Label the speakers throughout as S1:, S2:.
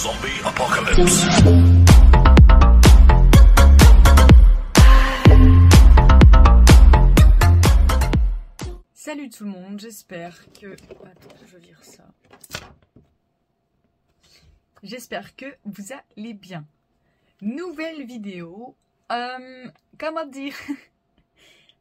S1: Zombie Apocalypse.
S2: Salut tout le monde, j'espère que... Attends, je vire ça. J'espère que vous allez bien. Nouvelle vidéo. Comment dire?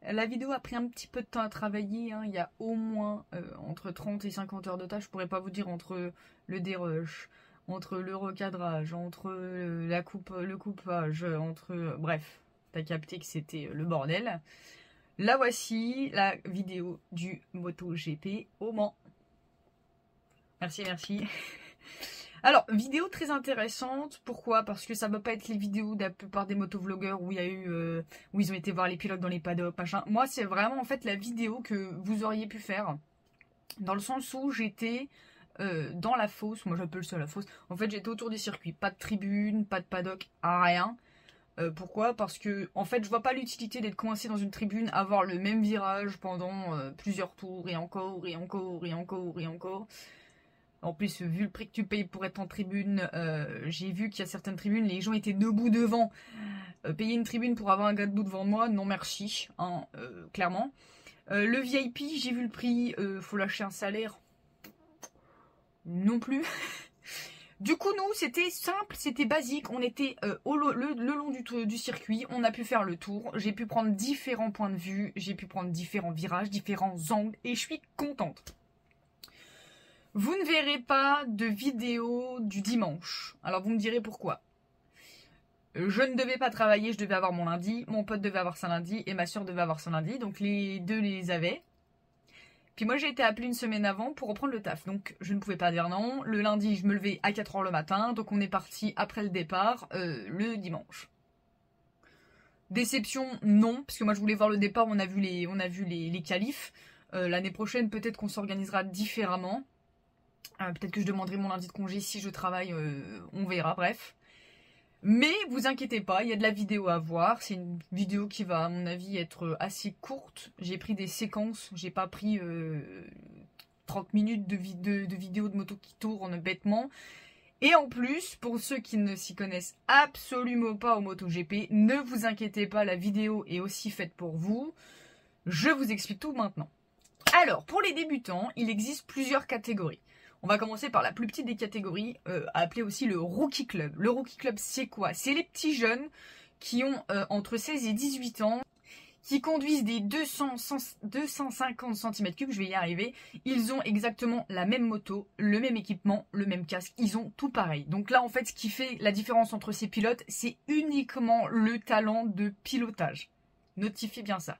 S2: La vidéo a pris un petit peu de temps à travailler. Hein. Il y a au moins entre 30 et 50 heures de tâche. Je pourrais pas vous dire entre le dérush, entre le recadrage, entre le coupage, entre... bref, t'as capté que c'était le bordel. La voici, la vidéo du MotoGP au Mans. Merci, merci. Alors, vidéo très intéressante. Pourquoi? Parce que ça ne va pas être les vidéos de la plupart des motovlogueurs où il y a eu, où ils ont été voir les pilotes dans les paddocks, machin. Moi, c'est vraiment en fait la vidéo que vous auriez pu faire. Dans le sens où j'étais dans la fosse. Moi, j'appelle ça la fosse. En fait, j'étais autour du circuit. Pas de tribune, pas de paddock, rien. Pourquoi? Parce que en fait je vois pas l'utilité d'être coincé dans une tribune, avoir le même virage pendant plusieurs tours et encore et encore et encore et encore. En plus, vu le prix que tu payes pour être en tribune, j'ai vu qu'il y a certaines tribunes, les gens étaient debout devant. Payer une tribune pour avoir un gars debout devant moi, non merci, hein, clairement. Le VIP, j'ai vu le prix, faut lâcher un salaire. Non plus. Du coup, nous, c'était simple, c'était basique. On était le long du circuit. On a pu faire le tour. J'ai pu prendre différents points de vue. J'ai pu prendre différents virages, différents angles. Et je suis contente. Vous ne verrez pas de vidéo du dimanche. Alors, vous me direz pourquoi. Je ne devais pas travailler. Je devais avoir mon lundi. Mon pote devait avoir son lundi. Et ma soeur devait avoir son lundi. Donc, les deux les avaient. Puis moi, j'ai été appelée une semaine avant pour reprendre le taf. Donc, je ne pouvais pas dire non. Le lundi, je me levais à 4 h le matin. Donc, on est parti après le départ, le dimanche. Déception, non. Parce que moi, je voulais voir le départ. On a vu les qualifs. L'année prochaine, peut-être qu'on s'organisera différemment. Peut-être que je demanderai mon lundi de congé si je travaille. On verra, bref. Mais vous inquiétez pas, il y a de la vidéo à voir. C'est une vidéo qui va, à mon avis, être assez courte. J'ai pris des séquences, j'ai pas pris 30 minutes de vidéo de moto qui tourne bêtement. Et en plus, pour ceux qui ne s'y connaissent absolument pas au MotoGP, ne vous inquiétez pas, la vidéo est aussi faite pour vous. Je vous explique tout maintenant. Alors, pour les débutants, il existe plusieurs catégories. On va commencer par la plus petite des catégories, appelée aussi le Rookie Club. Le Rookie Club, c'est quoi? C'est les petits jeunes qui ont entre 16 et 18 ans, qui conduisent des 250 cm3, je vais y arriver. Ils ont exactement la même moto, le même équipement, le même casque, ils ont tout pareil. Donc là, en fait, ce qui fait la différence entre ces pilotes, c'est uniquement le talent de pilotage. Notifiez bien ça.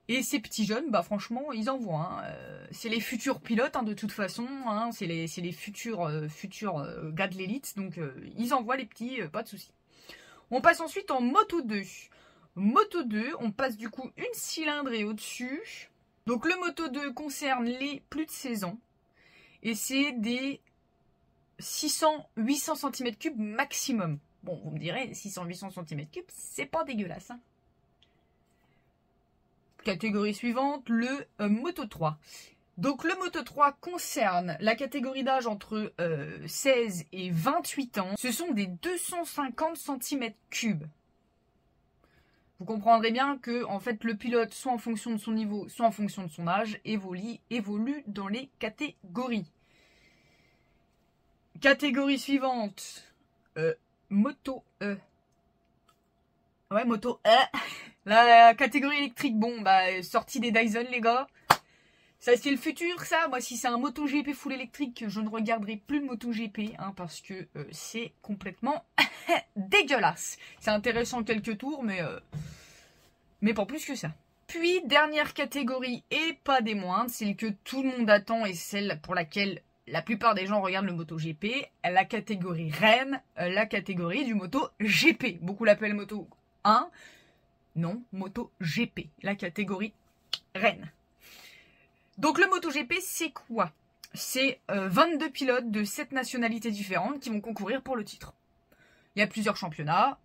S2: Et ces petits jeunes, bah franchement, ils en voient. Hein. C'est les futurs pilotes, hein, de toute façon. Hein. C'est les futurs gars de l'élite. Donc, ils en voient les petits, pas de soucis. On passe ensuite en Moto 2. Moto 2, on passe du coup une cylindrée au-dessus. Donc, le Moto 2 concerne les plus de 16 ans. Et c'est des 600-800 cm3 maximum. Bon, vous me direz, 600-800 cm3, c'est pas dégueulasse, hein. Catégorie suivante, le Moto 3. Donc le Moto 3 concerne la catégorie d'âge entre 16 et 28 ans. Ce sont des 250 cm3. Vous comprendrez bien que en fait le pilote, soit en fonction de son niveau, soit en fonction de son âge, évolue dans les catégories. Catégorie suivante, Moto Ouais, Moto La catégorie électrique, bon, bah, sortie des Dyson, les gars. Ça, c'est le futur, ça. Moi, si c'est un MotoGP full électrique, je ne regarderai plus le MotoGP, hein, parce que c'est complètement dégueulasse. C'est intéressant quelques tours, mais pas plus que ça. Puis, dernière catégorie, et pas des moindres, celle que tout le monde attend et celle pour laquelle la plupart des gens regardent le MotoGP, la catégorie reine, la catégorie du MotoGP. Beaucoup l'appellent Moto 1. Non, MotoGP, la catégorie reine. Donc le MotoGP, c'est quoi? C'est 22 pilotes de 7 nationalités différentes qui vont concourir pour le titre. Il y a plusieurs championnats.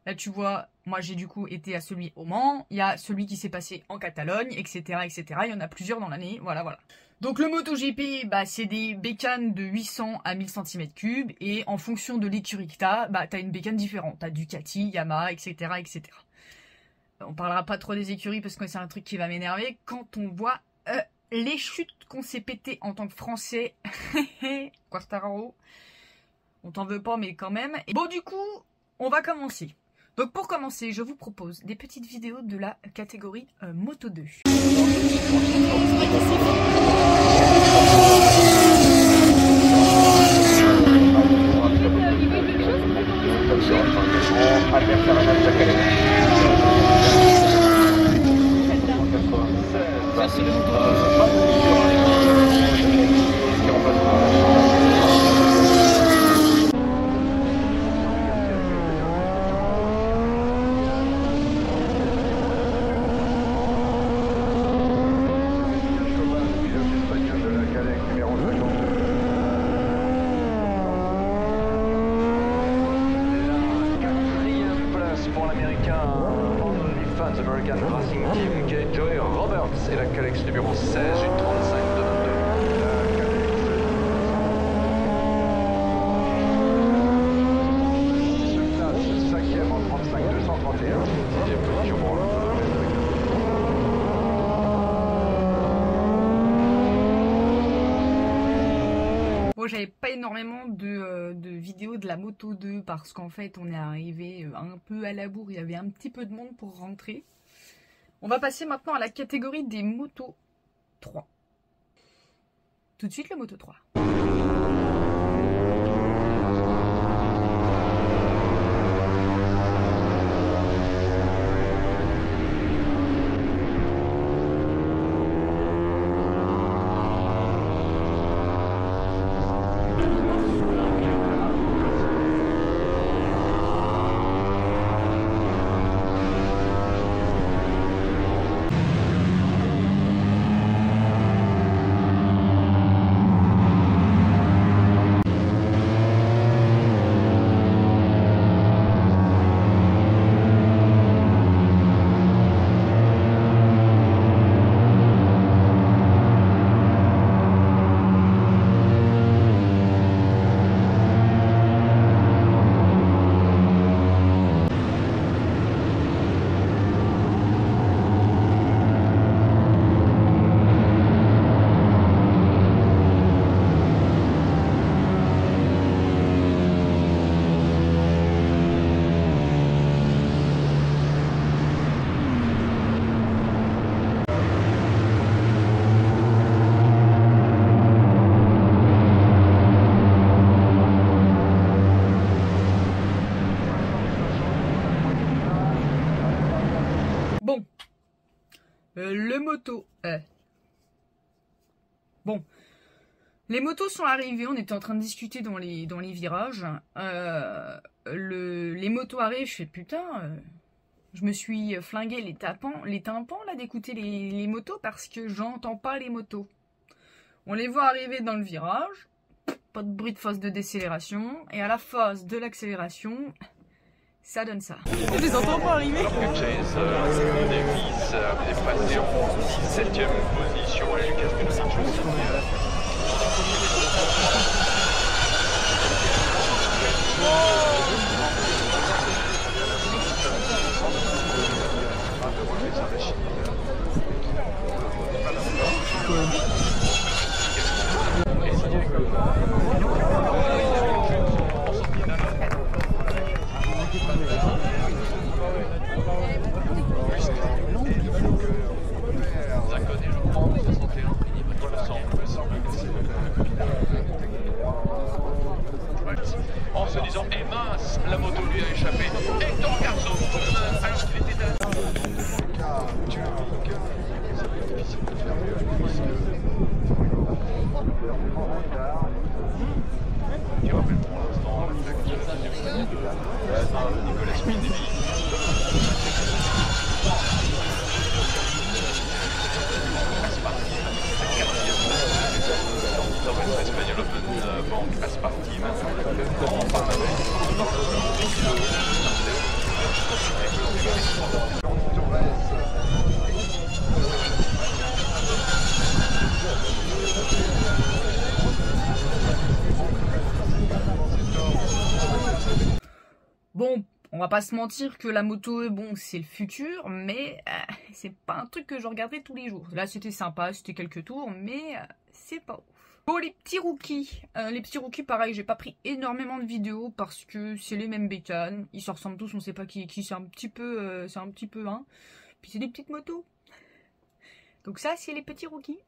S2: Là, tu vois, moi, j'ai du coup été à celui au Mans. Il y a celui qui s'est passé en Catalogne, etc., etc. Il y en a plusieurs dans l'année. Voilà, voilà. Donc, le MotoGP, bah, c'est des bécanes de 800 à 1000 cm3. Et en fonction de l'écurie que t'as, bah, t'as une bécane différente. T'as Ducati, Yamaha, etc., etc. On parlera pas trop des écuries parce que c'est un truc qui va m'énerver. Quand on voit les chutes qu'on s'est pété en tant que Français. Quartararo. On t'en veut pas, mais quand même. Et bon, du coup, on va commencer. Donc pour commencer, je vous propose des petites vidéos de la catégorie Moto 2.
S1: American Racing Team qui est Joey Roberts et la Calex numéro 16, une 35 de 22. Se classe 5e en 35 231, 6e position pour le
S2: Bon, j'avais pas énormément de vidéos de la Moto 2 parce qu'en fait on est arrivé un peu à la bourre, il y avait un petit peu de monde pour rentrer. On va passer maintenant à la catégorie des Moto 3. Tout de suite le Moto 3. Bon, le moto. Bon, les motos sont arrivées, on était en train de discuter dans les virages. Les motos arrivent, je fais putain, je me suis flingué les tympans là d'écouter les motos parce que j'entends pas les motos. On les voit arriver dans le virage, pas de bruit de phase de décélération, et à la phase de l'accélération, ça donne ça. Je les entends pas arriver.
S1: Chase, Davis est passé en 17e position et Lucas Benonic. En se disant, eh mince, la moto lui a échappé. Hector Garzo, alors qu'il était à... Tu rappelles pour l'instant Nicolas Spinelli. Espagnol Open Bank Aspartim, grand palmarès.
S2: Bon, on va pas se mentir que la moto, bon, c'est le futur, mais c'est pas un truc que je regarderai tous les jours. Là, c'était sympa, c'était quelques tours, mais c'est pas ouf. Bon, les petits rookies. Pareil, j'ai pas pris énormément de vidéos parce que c'est les mêmes bécanes. Ils se ressemblent tous, on sait pas qui est qui, c'est un petit peu, hein. Puis c'est des petites motos. Donc ça, c'est les petits rookies.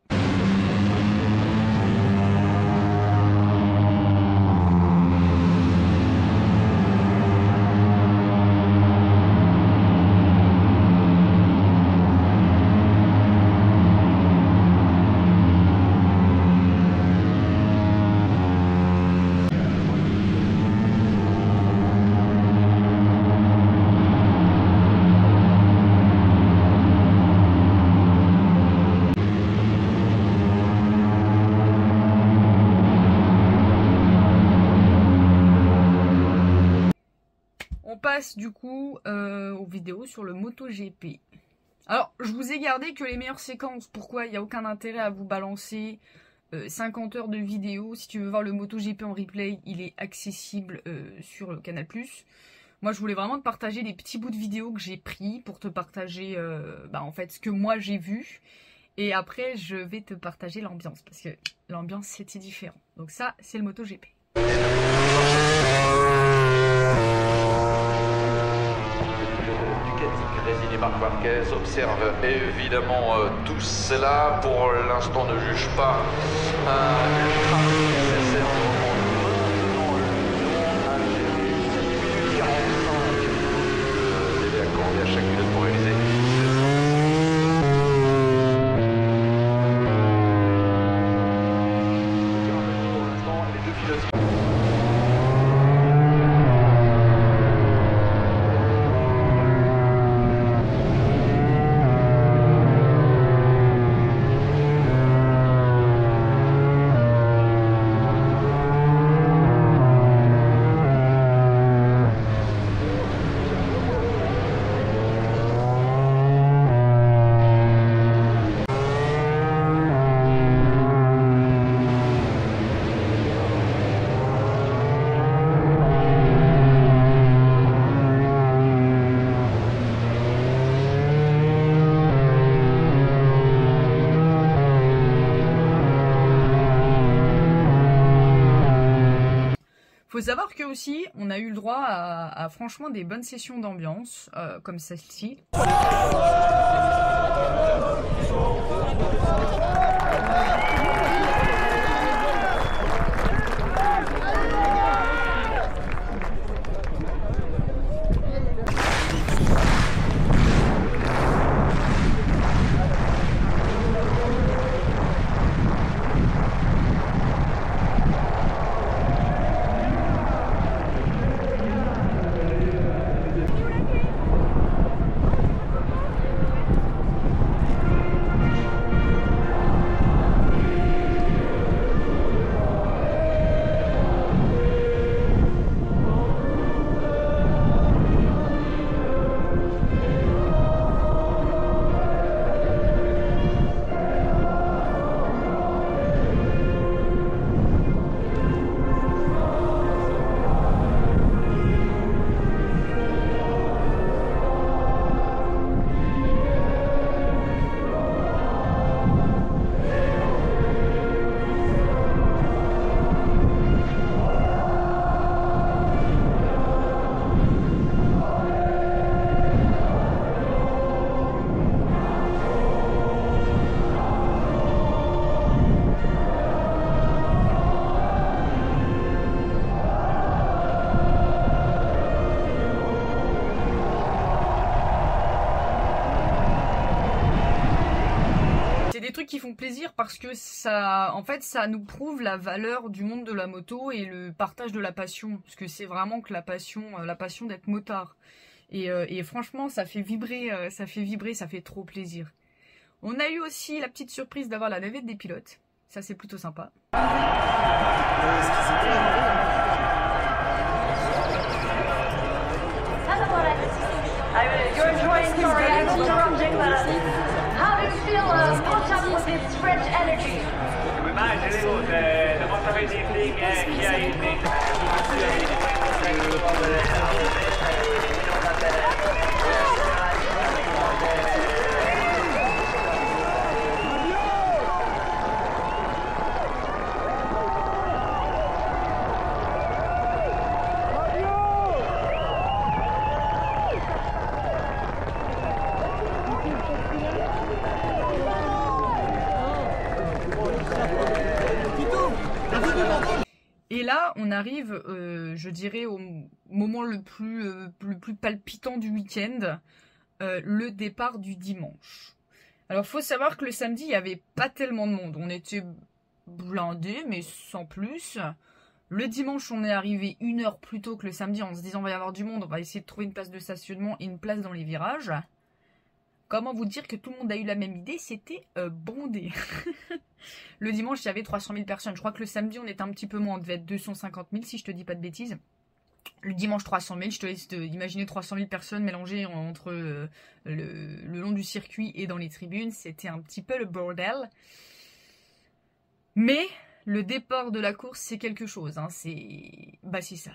S2: On passe du coup aux vidéos sur le MotoGP. Alors, je vous ai gardé que les meilleures séquences. Pourquoi? Il n'y a aucun intérêt à vous balancer 50 heures de vidéos. Si tu veux voir le MotoGP en replay, il est accessible sur le Canal+. Moi, je voulais vraiment te partager des petits bouts de vidéos que j'ai pris pour te partager en fait ce que moi j'ai vu. Et après, je vais te partager l'ambiance parce que l'ambiance c'était différent. Donc ça, c'est le MotoGP.
S1: Ducati, Marc Marquez observe évidemment tout cela. Pour l'instant, ne juge pas ultra nécessaire maintenant le 45 délai accordé à chaque pilote pour réaliser. Pour l'instant, les deux pilotes.
S2: Faut savoir que aussi, on a eu le droit à franchement des bonnes sessions d'ambiance, comme celle-ci. Qui font plaisir parce que ça, en fait, ça nous prouve la valeur du monde de la moto et le partage de la passion, parce que c'est vraiment que la passion d'être motard. Et franchement, ça fait vibrer, ça fait trop plaisir. On a eu aussi la petite surprise d'avoir la navette des pilotes. Ça, c'est plutôt sympa.
S3: You're
S2: Et là, on arrive, je dirais, au moment le plus palpitant du week-end, le départ du dimanche. Alors, faut savoir que le samedi, il n'y avait pas tellement de monde. On était blindés, mais sans plus. Le dimanche, on est arrivé 1 heure plus tôt que le samedi en se disant on va y avoir du monde, on va essayer de trouver une place de stationnement et une place dans les virages. Comment vous dire que tout le monde a eu la même idée, c'était bondé. Le dimanche, il y avait 300 000 personnes. Je crois que le samedi, on était un petit peu moins. On devait être 250 000, si je te dis pas de bêtises. Le dimanche, 300 000. Je te laisse imaginer 300 000 personnes mélangées entre le long du circuit et dans les tribunes. C'était un petit peu le bordel. Mais le départ de la course, c'est quelque chose. Hein. C'est ça.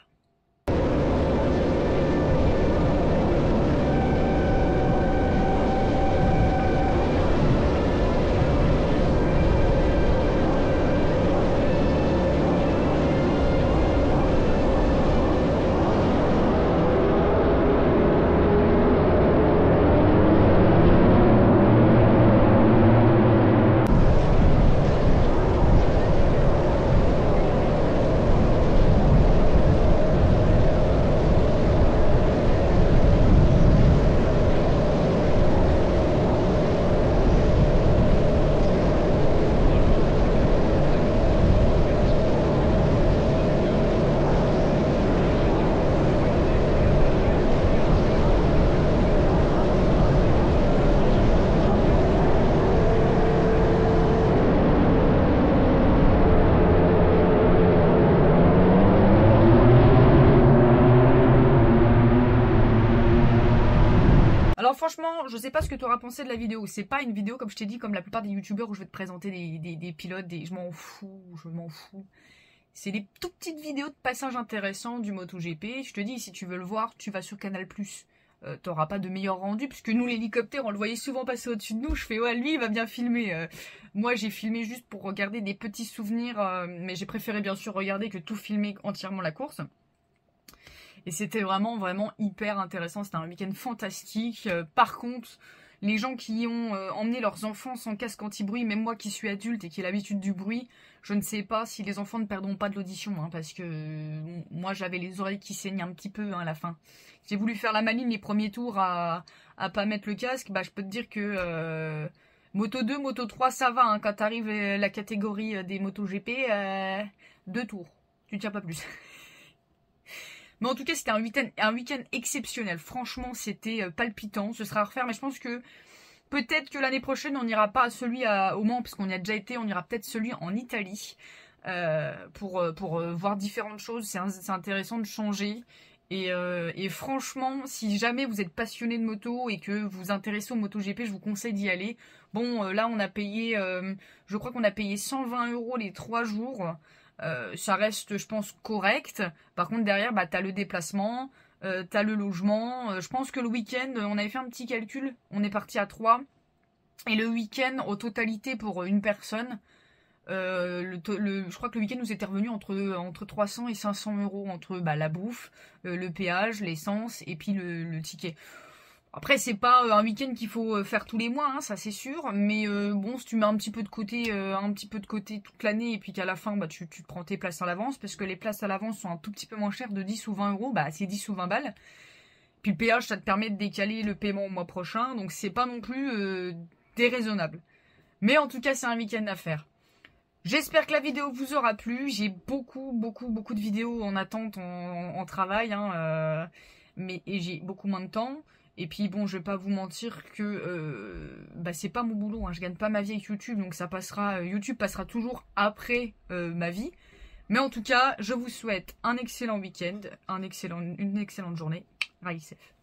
S2: Alors franchement, je sais pas ce que tu auras pensé de la vidéo. C'est pas une vidéo, comme je t'ai dit, comme la plupart des youtubeurs où je vais te présenter des pilotes, je m'en fous. C'est des tout petites vidéos de passages intéressants du MotoGP. Je te dis, si tu veux le voir, tu vas sur Canal+. T'auras pas de meilleur rendu, puisque nous, l'hélicoptère, on le voyait souvent passer au-dessus de nous. Je fais, ouais, lui, il va bien filmer. Moi, j'ai filmé juste pour regarder des petits souvenirs, mais j'ai préféré bien sûr regarder que tout filmer entièrement la course. Et c'était vraiment hyper intéressant. C'était un week-end fantastique. Par contre, les gens qui ont emmené leurs enfants sans casque anti-bruit, même moi qui suis adulte et qui ai l'habitude du bruit, je ne sais pas si les enfants ne perdront pas de l'audition. Hein, parce que moi, j'avais les oreilles qui saignent un petit peu à la fin. J'ai voulu faire la maline les premiers tours à pas mettre le casque. Bah, je peux te dire que Moto 2, Moto 3, ça va. Hein, quand t'arrives la catégorie des MotoGP, 2 tours. Tu tiens pas plus. Mais en tout cas, c'était un week-end exceptionnel. Franchement, c'était palpitant. Ce sera à refaire, mais je pense que peut-être que l'année prochaine, on n'ira pas à celui au Mans, parce qu'on y a déjà été. On ira peut-être celui en Italie pour voir différentes choses. C'est intéressant de changer. Et franchement, si jamais vous êtes passionné de moto et que vous vous intéressez au MotoGP, je vous conseille d'y aller. Bon, là, on a payé, je crois qu'on a payé 120 € les 3 jours. Ça reste, je pense, correct. Par contre, derrière, bah, t'as le déplacement, t'as le logement. Je pense que le week-end, on avait fait un petit calcul. On est parti à 3. Et le week-end, au totalité, pour une personne, je crois que le week-end nous était revenu entre 300 et 500 € entre la bouffe, le péage, l'essence et puis le ticket. Après, c'est pas un week-end qu'il faut faire tous les mois, hein, ça c'est sûr. Mais bon, si tu mets un petit peu de côté toute l'année et puis qu'à la fin, bah, tu te prends tes places à l'avance, parce que les places à l'avance sont un tout petit peu moins chères, de 10 ou 20 €, bah c'est 10 ou 20 balles. Puis le péage, ça te permet de décaler le paiement au mois prochain, donc c'est pas non plus déraisonnable. Mais en tout cas, c'est un week-end à faire. J'espère que la vidéo vous aura plu. J'ai beaucoup de vidéos en attente, en travail, hein, mais j'ai beaucoup moins de temps. Et puis bon, je vais pas vous mentir que c'est pas mon boulot, hein. Je gagne pas ma vie avec YouTube, donc YouTube passera toujours après ma vie. Mais en tout cas, je vous souhaite un excellent week-end, une excellente journée. Ride safe.